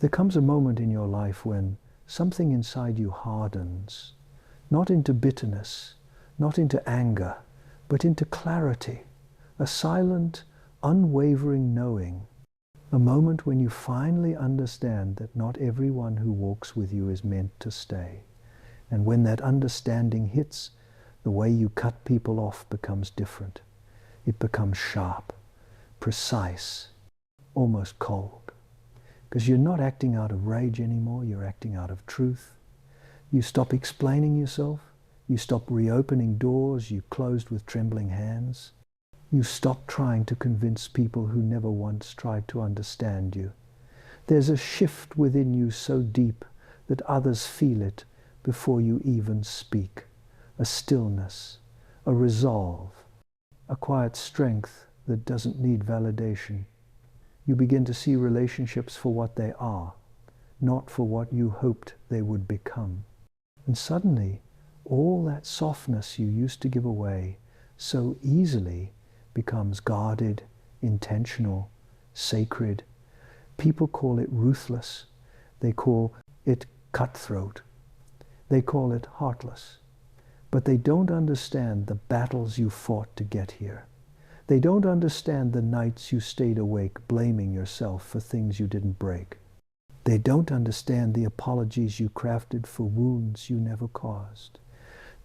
There comes a moment in your life when something inside you hardens, not into bitterness, not into anger, but into clarity, a silent, unwavering knowing, a moment when you finally understand that not everyone who walks with you is meant to stay. And when that understanding hits, the way you cut people off becomes different. It becomes sharp, precise, almost cold. Because you're not acting out of rage anymore, you're acting out of truth. You stop explaining yourself, you stop reopening doors you closed with trembling hands. You stop trying to convince people who never once tried to understand you. There's a shift within you so deep that others feel it before you even speak. A stillness, a resolve, a quiet strength that doesn't need validation. You begin to see relationships for what they are, not for what you hoped they would become. And suddenly, all that softness you used to give away so easily becomes guarded, intentional, sacred. People call it ruthless. They call it cutthroat. They call it heartless. But they don't understand the battles you fought to get here. They don't understand the nights you stayed awake blaming yourself for things you didn't break. They don't understand the apologies you crafted for wounds you never caused.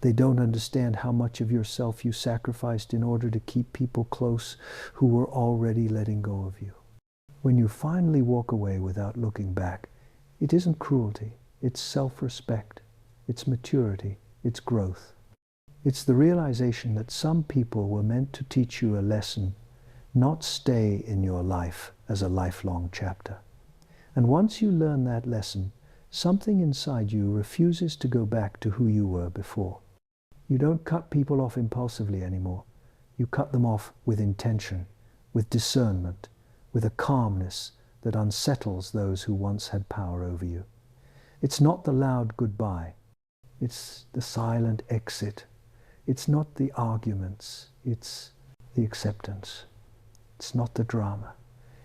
They don't understand how much of yourself you sacrificed in order to keep people close who were already letting go of you. When you finally walk away without looking back, it isn't cruelty, it's self-respect, it's maturity, it's growth. It's the realization that some people were meant to teach you a lesson, not stay in your life as a lifelong chapter. And once you learn that lesson, something inside you refuses to go back to who you were before. You don't cut people off impulsively anymore. You cut them off with intention, with discernment, with a calmness that unsettles those who once had power over you. It's not the loud goodbye. It's the silent exit. It's not the arguments. It's the acceptance. It's not the drama.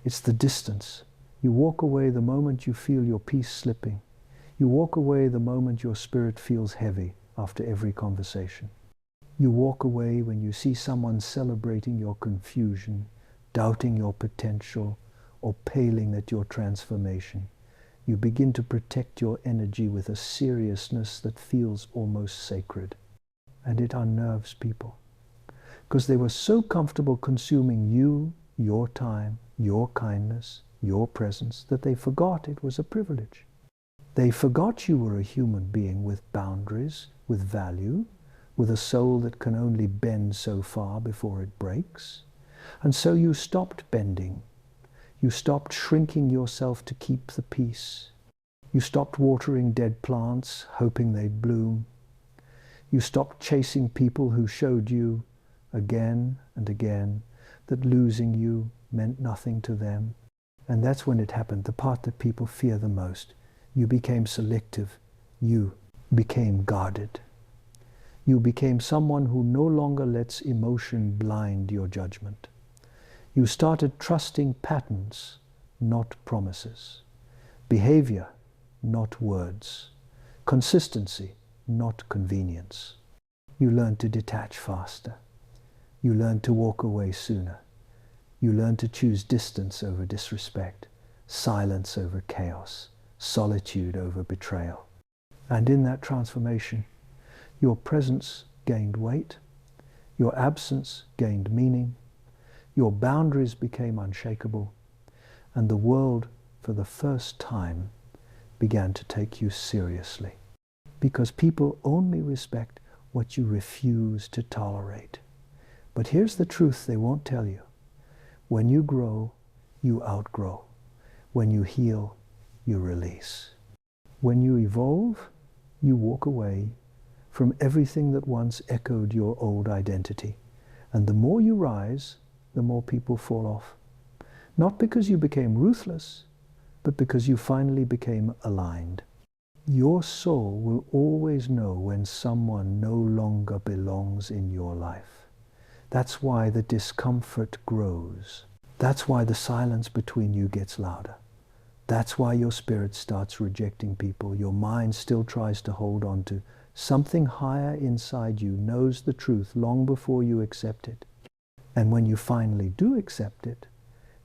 It's the distance. You walk away the moment you feel your peace slipping. You walk away the moment your spirit feels heavy after every conversation. You walk away when you see someone celebrating your confusion, doubting your potential, or paling at your transformation. You begin to protect your energy with a seriousness that feels almost sacred. And it unnerves people. Because they were so comfortable consuming you, your time, your kindness, your presence, that they forgot it was a privilege. They forgot you were a human being with boundaries, with value, with a soul that can only bend so far before it breaks. And so you stopped bending. You stopped shrinking yourself to keep the peace. You stopped watering dead plants, hoping they'd bloom. You stopped chasing people who showed you, again and again, that losing you meant nothing to them. And that's when it happened, the part that people fear the most. You became selective. You became guarded. You became someone who no longer lets emotion blind your judgment. You started trusting patterns, not promises. Behavior, not words. Consistency, not convenience. You learned to detach faster. You learned to walk away sooner. You learned to choose distance over disrespect, silence over chaos, solitude over betrayal. And in that transformation, your presence gained weight, your absence gained meaning, your boundaries became unshakable, and the world, for the first time, began to take you seriously. Because people only respect what you refuse to tolerate. But here's the truth they won't tell you. When you grow, you outgrow. When you heal, you release. When you evolve, you walk away from everything that once echoed your old identity. And the more you rise, the more people fall off. Not because you became ruthless, but because you finally became aligned. Your soul will always know when someone no longer belongs in your life. That's why the discomfort grows. That's why the silence between you gets louder. That's why your spirit starts rejecting people. Your mind still tries to hold on to something higher inside you, knows the truth long before you accept it. And when you finally do accept it,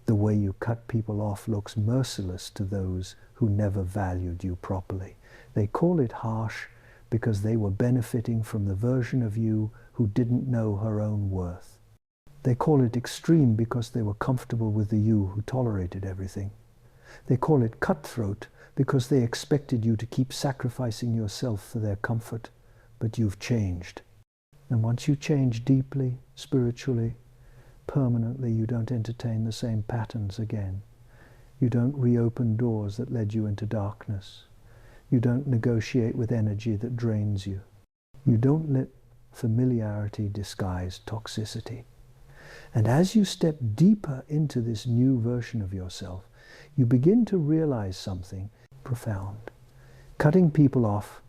the way you cut people off looks merciless to those who never valued you properly. They call it harsh because they were benefiting from the version of you who didn't know her own worth. They call it extreme because they were comfortable with the you who tolerated everything. They call it cutthroat because they expected you to keep sacrificing yourself for their comfort, but you've changed. And once you change deeply, spiritually, permanently, you don't entertain the same patterns again. You don't reopen doors that led you into darkness. You don't negotiate with energy that drains you. You don't let familiarity disguise toxicity. And as you step deeper into this new version of yourself, you begin to realize something profound. Cutting people off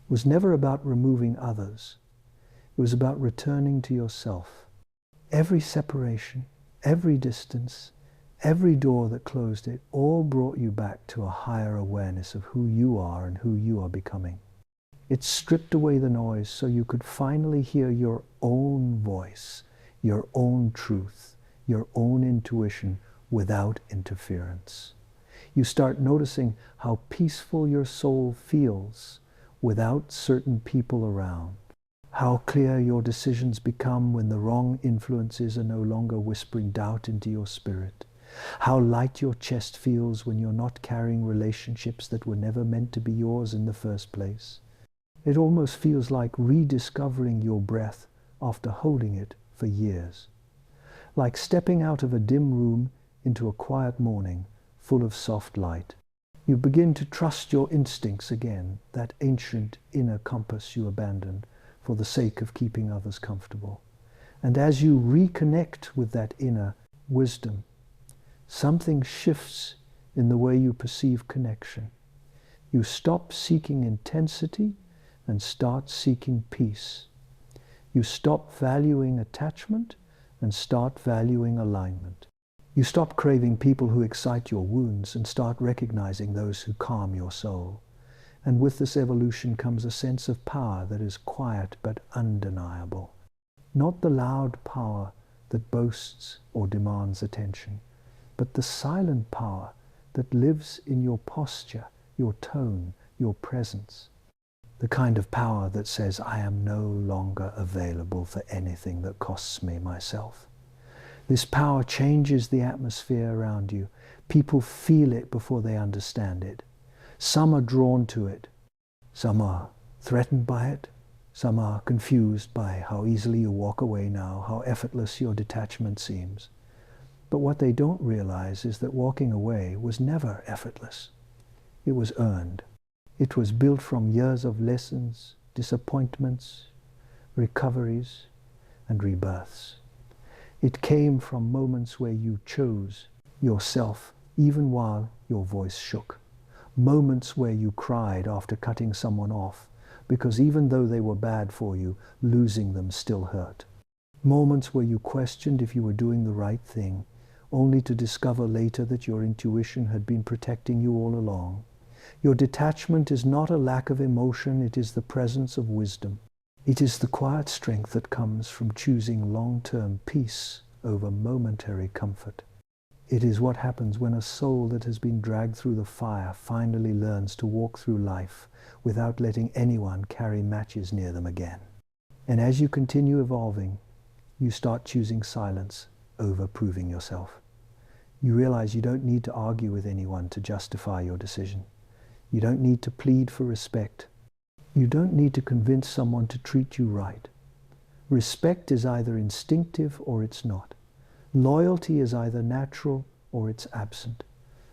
was never about removing others. It was about returning to yourself. Every separation, every distance, every door that closed it, all brought you back to a higher awareness of who you are and who you are becoming. It stripped away the noise so you could finally hear your own voice, your own truth, your own intuition without interference. You start noticing how peaceful your soul feels without certain people around. How clear your decisions become when the wrong influences are no longer whispering doubt into your spirit. How light your chest feels when you're not carrying relationships that were never meant to be yours in the first place. It almost feels like rediscovering your breath after holding it for years. Like stepping out of a dim room into a quiet morning full of soft light. You begin to trust your instincts again, that ancient inner compass you abandoned for the sake of keeping others comfortable. And as you reconnect with that inner wisdom, something shifts in the way you perceive connection. You stop seeking intensity and start seeking peace. You stop valuing attachment and start valuing alignment. You stop craving people who excite your wounds and start recognizing those who calm your soul. And with this evolution comes a sense of power that is quiet but undeniable. Not the loud power that boasts or demands attention, but the silent power that lives in your posture, your tone, your presence. The kind of power that says, I am no longer available for anything that costs me myself. This power changes the atmosphere around you. People feel it before they understand it. Some are drawn to it. Some are threatened by it. Some are confused by how easily you walk away now, how effortless your detachment seems. But what they don't realize is that walking away was never effortless. It was earned. It was built from years of lessons, disappointments, recoveries, and rebirths. It came from moments where you chose yourself even while your voice shook. Moments where you cried after cutting someone off, because even though they were bad for you, losing them still hurt. Moments where you questioned if you were doing the right thing, only to discover later that your intuition had been protecting you all along. Your detachment is not a lack of emotion, it is the presence of wisdom. It is the quiet strength that comes from choosing long-term peace over momentary comfort. It is what happens when a soul that has been dragged through the fire finally learns to walk through life without letting anyone carry matches near them again. And as you continue evolving, you start choosing silence over proving yourself. You realize you don't need to argue with anyone to justify your decision. You don't need to plead for respect. You don't need to convince someone to treat you right. Respect is either instinctive or it's not. Loyalty is either natural or it's absent.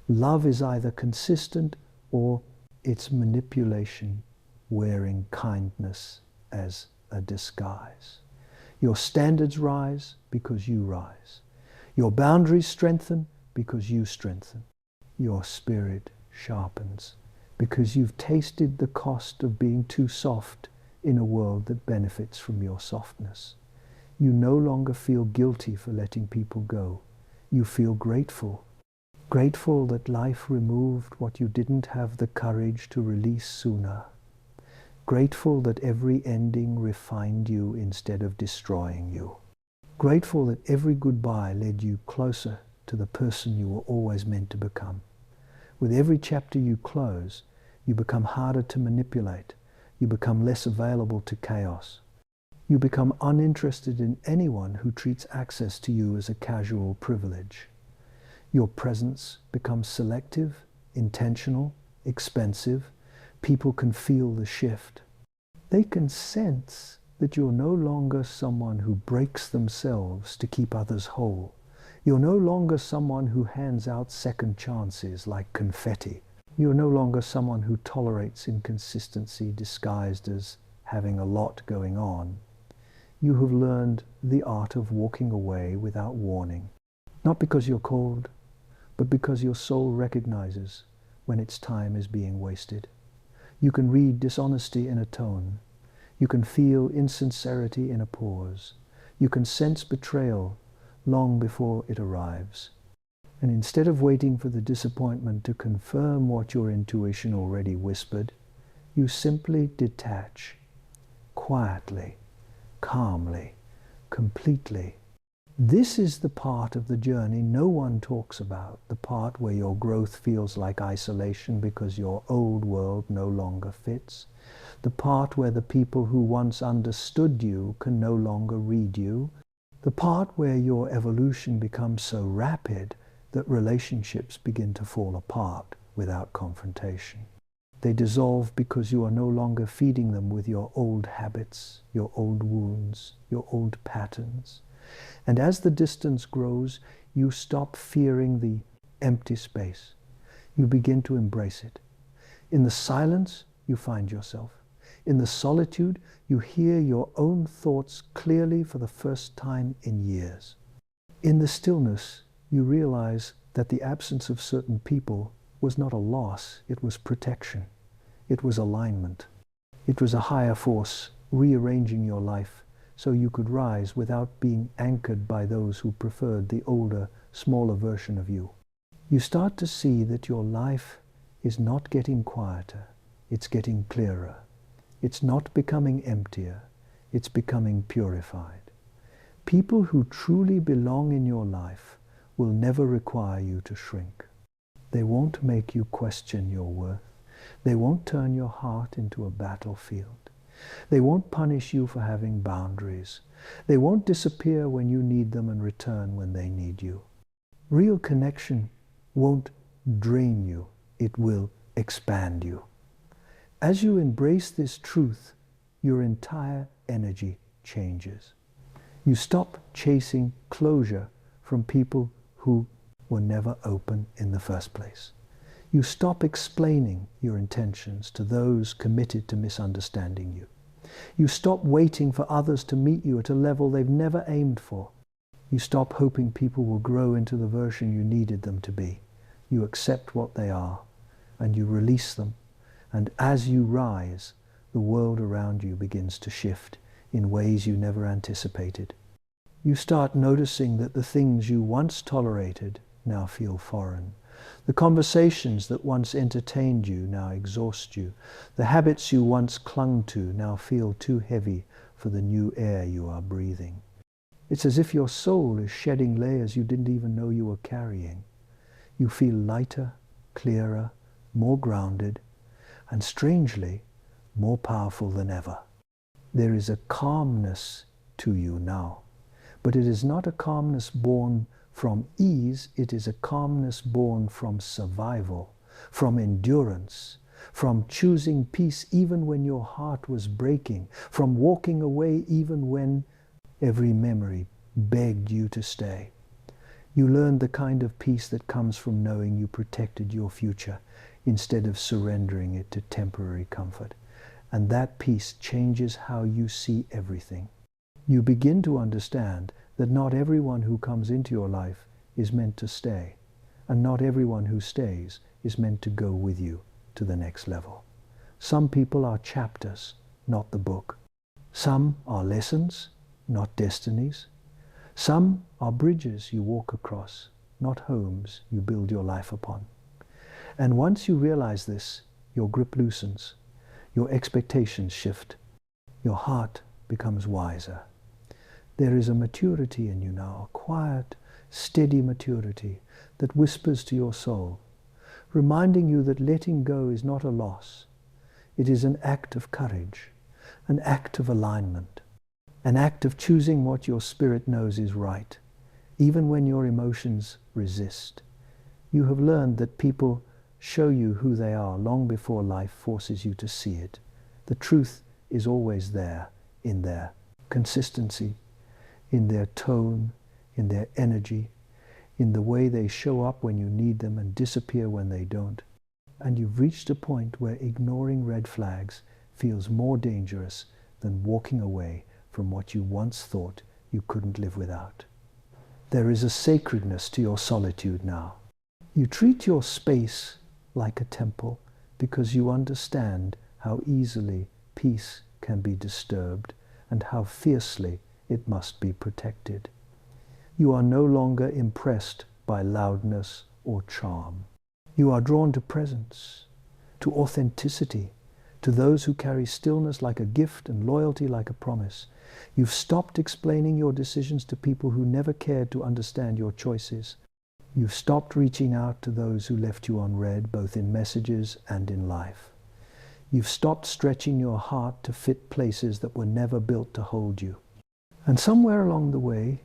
Love is either consistent or it's manipulation, wearing kindness as a disguise. Your standards rise because you rise. Your boundaries strengthen because you strengthen. Your spirit sharpens because you've tasted the cost of being too soft in a world that benefits from your softness. You no longer feel guilty for letting people go. You feel grateful. Grateful that life removed what you didn't have the courage to release sooner. Grateful that every ending refined you instead of destroying you. Grateful that every goodbye led you closer to the person you were always meant to become. With every chapter you close, you become harder to manipulate. You become less available to chaos. You become uninterested in anyone who treats access to you as a casual privilege. Your presence becomes selective, intentional, expensive. People can feel the shift. They can sense that you're no longer someone who breaks themselves to keep others whole. You're no longer someone who hands out second chances like confetti. You're no longer someone who tolerates inconsistency disguised as having a lot going on. You have learned the art of walking away without warning. Not because you're cold, but because your soul recognizes when its time is being wasted. You can read dishonesty in a tone. You can feel insincerity in a pause. You can sense betrayal long before it arrives. And instead of waiting for the disappointment to confirm what your intuition already whispered, you simply detach, quietly, calmly, completely. This is the part of the journey no one talks about, the part where your growth feels like isolation because your old world no longer fits, the part where the people who once understood you can no longer read you, the part where your evolution becomes so rapid that relationships begin to fall apart without confrontation. They dissolve because you are no longer feeding them with your old habits, your old wounds, your old patterns. And as the distance grows, you stop fearing the empty space. You begin to embrace it. In the silence, you find yourself. In the solitude, you hear your own thoughts clearly for the first time in years. In the stillness, you realize that the absence of certain people was not a loss, it was protection. It was alignment. It was a higher force rearranging your life so you could rise without being anchored by those who preferred the older, smaller version of you. You start to see that your life is not getting quieter, it's getting clearer. It's not becoming emptier, it's becoming purified. People who truly belong in your life will never require you to shrink. They won't make you question your worth. They won't turn your heart into a battlefield. They won't punish you for having boundaries. They won't disappear when you need them and return when they need you. Real connection won't drain you. It will expand you. As you embrace this truth, your entire energy changes. You stop chasing closure from people who were never open in the first place. You stop explaining your intentions to those committed to misunderstanding you. You stop waiting for others to meet you at a level they've never aimed for. You stop hoping people will grow into the version you needed them to be. You accept what they are, and you release them. And as you rise, the world around you begins to shift in ways you never anticipated. You start noticing that the things you once tolerated now feel foreign. The conversations that once entertained you now exhaust you. The habits you once clung to now feel too heavy for the new air you are breathing. It's as if your soul is shedding layers you didn't even know you were carrying. You feel lighter, clearer, more grounded, and strangely, more powerful than ever. There is a calmness to you now, but it is not a calmness born from ease, it is a calmness born from survival, from endurance, from choosing peace even when your heart was breaking, from walking away even when every memory begged you to stay. You learned the kind of peace that comes from knowing you protected your future instead of surrendering it to temporary comfort. And that peace changes how you see everything. You begin to understand that not everyone who comes into your life is meant to stay, and not everyone who stays is meant to go with you to the next level. Some people are chapters, not the book. Some are lessons, not destinies. Some are bridges you walk across, not homes, you build your life upon. And once you realize this, your grip loosens, your expectations shift, your heart becomes wiser. There is a maturity in you now, a quiet, steady maturity that whispers to your soul, reminding you that letting go is not a loss. It is an act of courage, an act of alignment, an act of choosing what your spirit knows is right, even when your emotions resist. You have learned that people show you who they are long before life forces you to see it. The truth is always there, in their consistency, in their tone, in their energy, in the way they show up when you need them and disappear when they don't. And you've reached a point where ignoring red flags feels more dangerous than walking away from what you once thought you couldn't live without. There is a sacredness to your solitude now. You treat your space like a temple because you understand how easily peace can be disturbed and how fiercely it must be protected. You are no longer impressed by loudness or charm. You are drawn to presence, to authenticity, to those who carry stillness like a gift and loyalty like a promise. You've stopped explaining your decisions to people who never cared to understand your choices. You've stopped reaching out to those who left you unread, both in messages and in life. You've stopped stretching your heart to fit places that were never built to hold you. And somewhere along the way,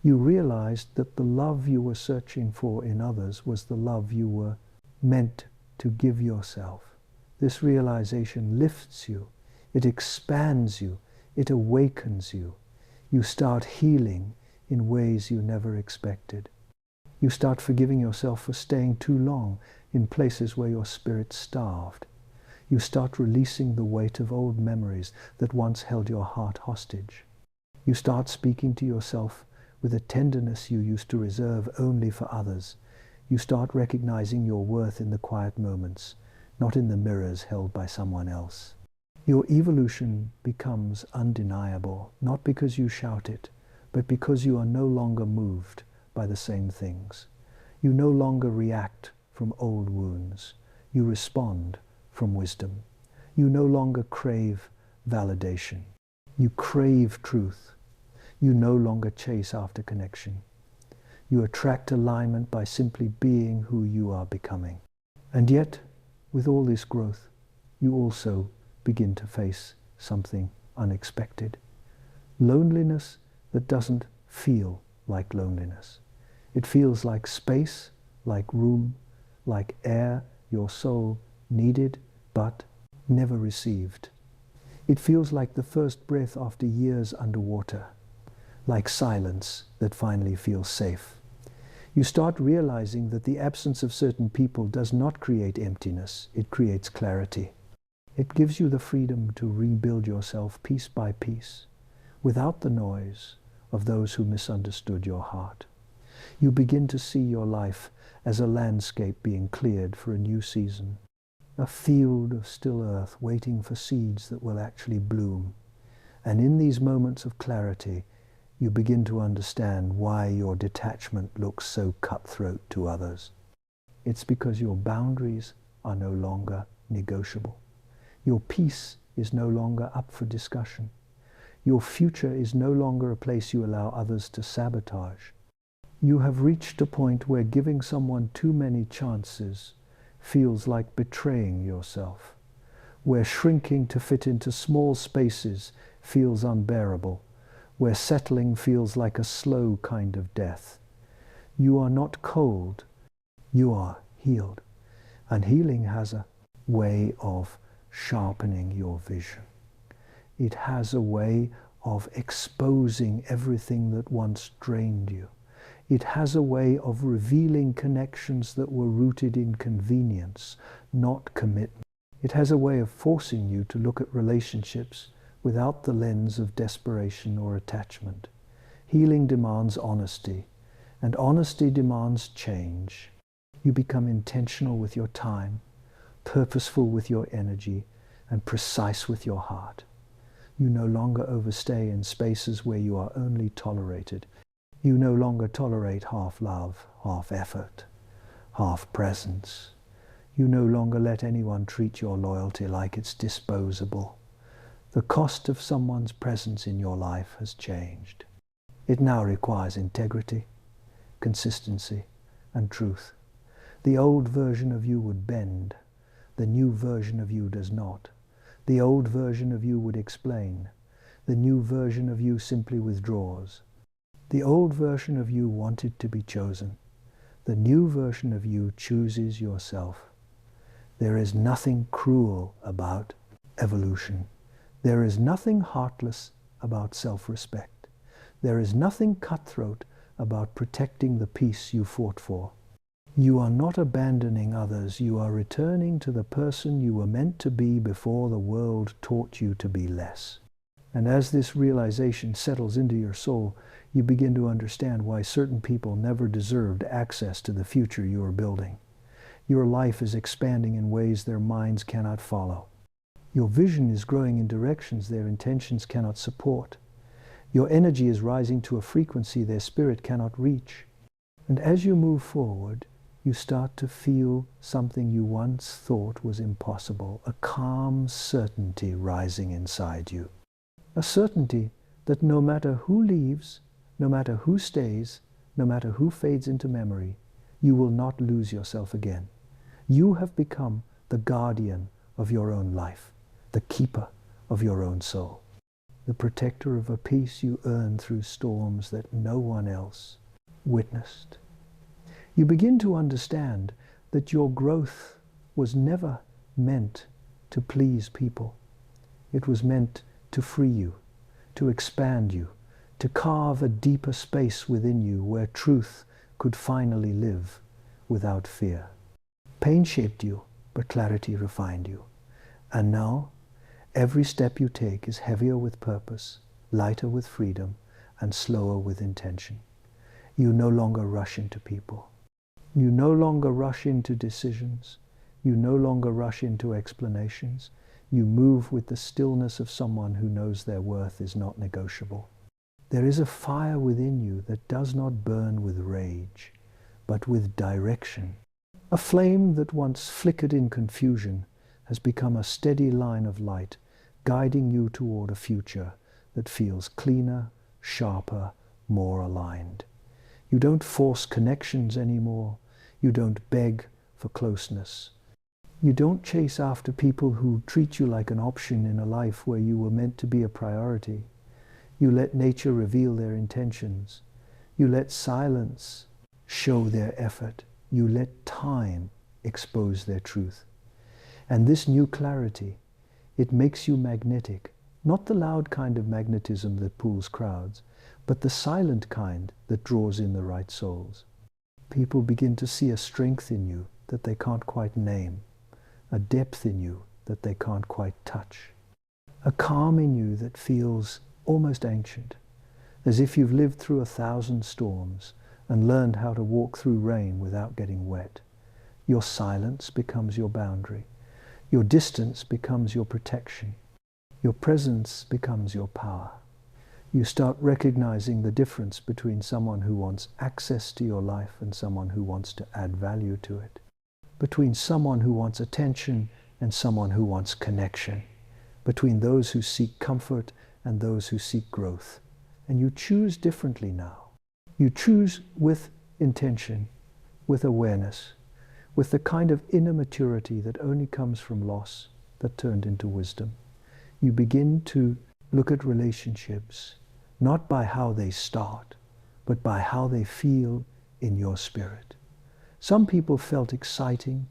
you realized that the love you were searching for in others was the love you were meant to give yourself. This realization lifts you, it expands you, it awakens you. You start healing in ways you never expected. You start forgiving yourself for staying too long in places where your spirit starved. You start releasing the weight of old memories that once held your heart hostage. You start speaking to yourself with a tenderness you used to reserve only for others. You start recognizing your worth in the quiet moments, not in the mirrors held by someone else. Your evolution becomes undeniable, not because you shout it, but because you are no longer moved by the same things. You no longer react from old wounds. You respond from wisdom. You no longer crave validation. You crave truth. You no longer chase after connection. You attract alignment by simply being who you are becoming. And yet, with all this growth, you also begin to face something unexpected. Loneliness that doesn't feel like loneliness. It feels like space, like room, like air your soul needed but never received. It feels like the first breath after years underwater, like silence that finally feels safe. You start realizing that the absence of certain people does not create emptiness, it creates clarity. It gives you the freedom to rebuild yourself piece by piece, without the noise of those who misunderstood your heart. You begin to see your life as a landscape being cleared for a new season, a field of still earth waiting for seeds that will actually bloom. And in these moments of clarity, you begin to understand why your detachment looks so cutthroat to others. It's because your boundaries are no longer negotiable. Your peace is no longer up for discussion. Your future is no longer a place you allow others to sabotage. You have reached a point where giving someone too many chances feels like betraying yourself, where shrinking to fit into small spaces feels unbearable, where settling feels like a slow kind of death. You are not cold, you are healed. And healing has a way of sharpening your vision. It has a way of exposing everything that once drained you. It has a way of revealing connections that were rooted in convenience, not commitment. It has a way of forcing you to look at relationships without the lens of desperation or attachment. Healing demands honesty, and honesty demands change. You become intentional with your time, purposeful with your energy, and precise with your heart. You no longer overstay in spaces where you are only tolerated. You no longer tolerate half love, half effort, half presence. You no longer let anyone treat your loyalty like it's disposable. The cost of someone's presence in your life has changed. It now requires integrity, consistency, and truth. The old version of you would bend. The new version of you does not. The old version of you would explain. The new version of you simply withdraws. The old version of you wanted to be chosen. The new version of you chooses yourself. There is nothing cruel about evolution. There is nothing heartless about self-respect. There is nothing cutthroat about protecting the peace you fought for. You are not abandoning others. You are returning to the person you were meant to be before the world taught you to be less. And as this realization settles into your soul, you begin to understand why certain people never deserved access to the future you are building. Your life is expanding in ways their minds cannot follow. Your vision is growing in directions their intentions cannot support. Your energy is rising to a frequency their spirit cannot reach. And as you move forward, you start to feel something you once thought was impossible, a calm certainty rising inside you. A certainty that no matter who leaves, no matter who stays, no matter who fades into memory, you will not lose yourself again. You have become the guardian of your own life, the keeper of your own soul, the protector of a peace you earned through storms that no one else witnessed. You begin to understand that your growth was never meant to please people. It was meant to free you, to expand you, to carve a deeper space within you where truth could finally live without fear. Pain shaped you, but clarity refined you. And now, every step you take is heavier with purpose, lighter with freedom, and slower with intention. You no longer rush into people. You no longer rush into decisions. You no longer rush into explanations. You move with the stillness of someone who knows their worth is not negotiable. There is a fire within you that does not burn with rage, but with direction. A flame that once flickered in confusion has become a steady line of light, guiding you toward a future that feels cleaner, sharper, more aligned. You don't force connections anymore. You don't beg for closeness. You don't chase after people who treat you like an option in a life where you were meant to be a priority. You let nature reveal their intentions. You let silence show their effort. You let time expose their truth. And this new clarity, it makes you magnetic, not the loud kind of magnetism that pulls crowds, but the silent kind that draws in the right souls. People begin to see a strength in you that they can't quite name, a depth in you that they can't quite touch, a calm in you that feels almost ancient, as if you've lived through 1,000 storms and learned how to walk through rain without getting wet. Your silence becomes your boundary. Your distance becomes your protection. Your presence becomes your power. You start recognizing the difference between someone who wants access to your life and someone who wants to add value to it, between someone who wants attention and someone who wants connection, between those who seek comfort and those who seek growth. And you choose differently now. You choose with intention, with awareness, with the kind of inner maturity that only comes from loss that turned into wisdom. You begin to look at relationships not by how they start, but by how they feel in your spirit. Some people felt exciting,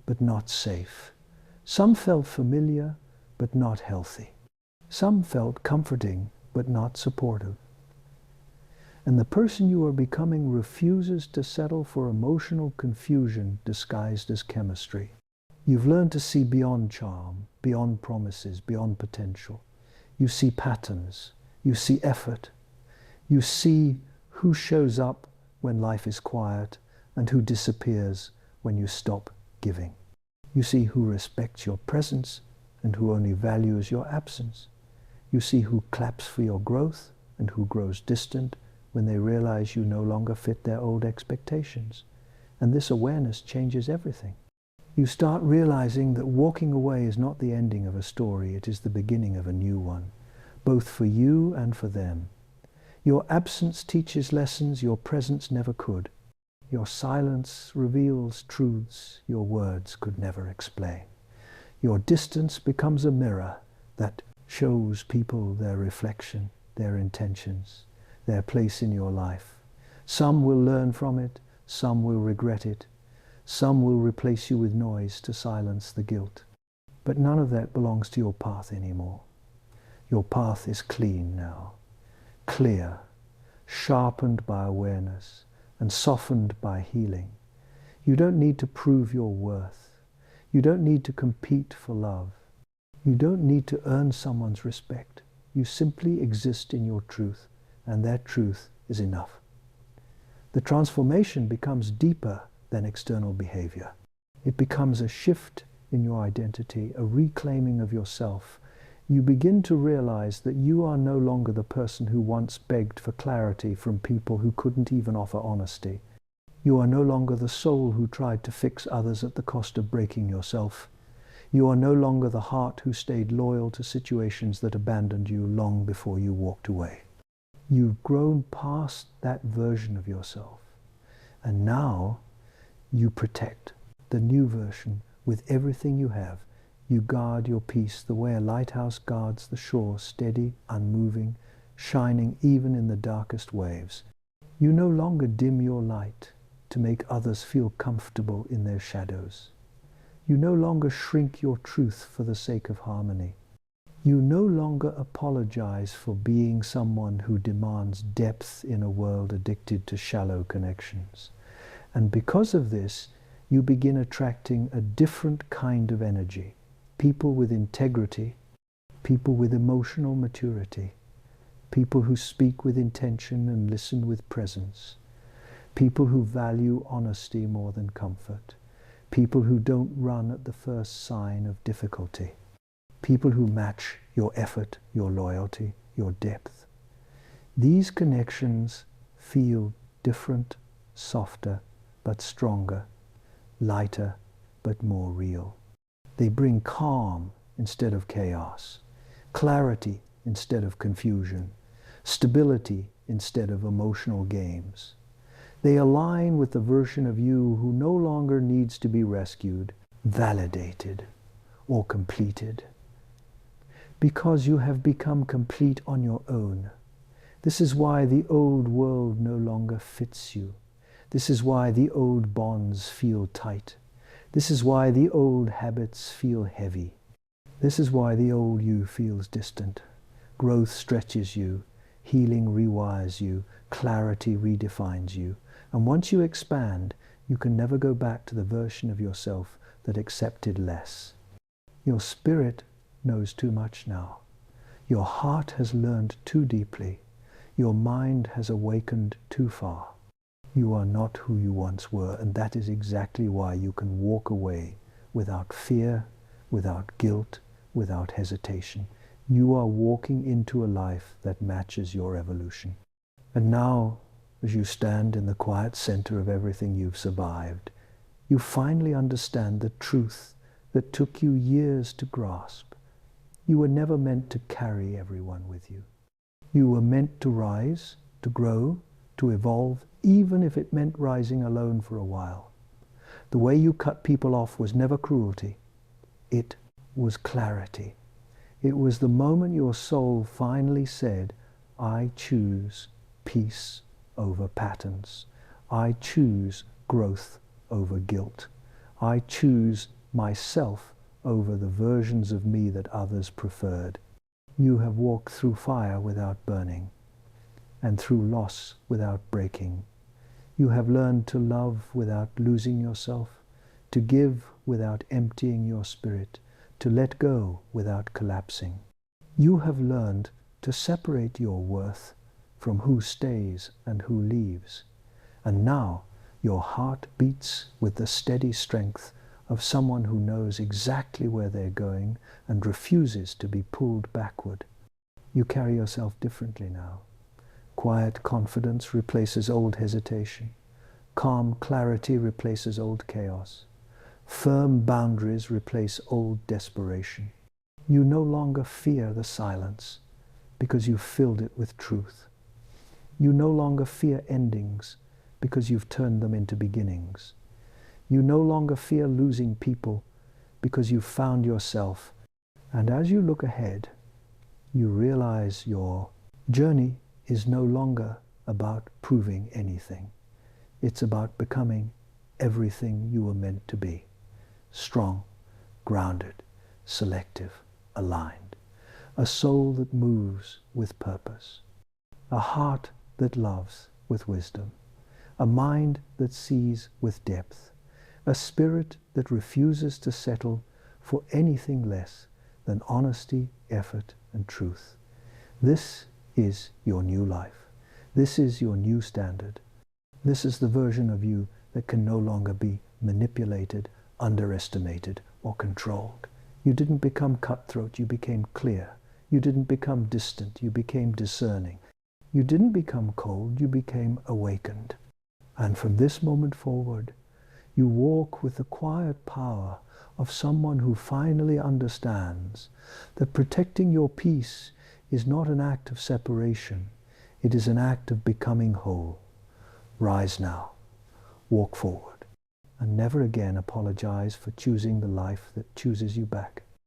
but not safe. Some felt familiar, but not healthy. Some felt comforting, but not supportive. And the person you are becoming refuses to settle for emotional confusion disguised as chemistry. You've learned to see beyond charm, beyond promises, beyond potential. You see patterns. You see effort. You see who shows up when life is quiet and who disappears when you stop giving. You see who respects your presence and who only values your absence. You see who claps for your growth and who grows distant when they realize you no longer fit their old expectations. And this awareness changes everything. You start realizing that walking away is not the ending of a story, it is the beginning of a new one, both for you and for them. Your absence teaches lessons your presence never could. Your silence reveals truths your words could never explain. Your distance becomes a mirror that shows people their reflection, their intentions, their place in your life. Some will learn from it, some will regret it, some will replace you with noise to silence the guilt. But none of that belongs to your path anymore. Your path is clean now, clear, sharpened by awareness, and softened by healing. You don't need to prove your worth. You don't need to compete for love. You don't need to earn someone's respect. You simply exist in your truth, and that truth is enough. The transformation becomes deeper than external behavior. It becomes a shift in your identity, a reclaiming of yourself. You begin to realize that you are no longer the person who once begged for clarity from people who couldn't even offer honesty. You are no longer the soul who tried to fix others at the cost of breaking yourself. You are no longer the heart who stayed loyal to situations that abandoned you long before you walked away. You've grown past that version of yourself. And now you protect the new version with everything you have. You guard your peace the way a lighthouse guards the shore, steady, unmoving, shining even in the darkest waves. You no longer dim your light to make others feel comfortable in their shadows. You no longer shrink your truth for the sake of harmony. You no longer apologize for being someone who demands depth in a world addicted to shallow connections. And because of this, you begin attracting a different kind of energy. People with integrity, people with emotional maturity, people who speak with intention and listen with presence, people who value honesty more than comfort, people who don't run at the first sign of difficulty, people who match your effort, your loyalty, your depth. These connections feel different, softer, but stronger, lighter, but more real. They bring calm instead of chaos, clarity instead of confusion, stability instead of emotional games. They align with the version of you who no longer needs to be rescued, validated, or completed, because you have become complete on your own. This is why the old world no longer fits you. This is why the old bonds feel tight. This is why the old habits feel heavy. This is why the old you feels distant. Growth stretches you, healing rewires you, clarity redefines you. And once you expand, you can never go back to the version of yourself that accepted less. Your spirit knows too much now. Your heart has learned too deeply. Your mind has awakened too far. You are not who you once were, and that is exactly why you can walk away without fear, without guilt, without hesitation. You are walking into a life that matches your evolution. And now, as you stand in the quiet center of everything you've survived, you finally understand the truth that took you years to grasp. You were never meant to carry everyone with you. You were meant to rise, to grow, to evolve, even if it meant rising alone for a while. The way you cut people off was never cruelty. It was clarity. It was the moment your soul finally said, I choose peace over patterns. I choose growth over guilt. I choose myself over the versions of me that others preferred. You have walked through fire without burning, and through loss without breaking. You have learned to love without losing yourself, to give without emptying your spirit, to let go without collapsing. You have learned to separate your worth from who stays and who leaves. And now your heart beats with the steady strength of someone who knows exactly where they're going and refuses to be pulled backward. You carry yourself differently now. Quiet confidence replaces old hesitation. Calm clarity replaces old chaos. Firm boundaries replace old desperation. You no longer fear the silence because you've filled it with truth. You no longer fear endings because you've turned them into beginnings. You no longer fear losing people because you've found yourself. And as you look ahead, you realize your journey is no longer about proving anything. It's about becoming everything you were meant to be. Strong, grounded, selective, aligned. A soul that moves with purpose. A heart that loves with wisdom. A mind that sees with depth. A spirit that refuses to settle for anything less than honesty, effort, and truth. This is your new life. This is your new standard. This is the version of you that can no longer be manipulated, underestimated, or controlled. You didn't become cutthroat, you became clear. You didn't become distant, you became discerning. You didn't become cold, you became awakened. And from this moment forward, you walk with the quiet power of someone who finally understands that protecting your peace is not an act of separation. It is an act of becoming whole. Rise now, walk forward, and never again apologize for choosing the life that chooses you back.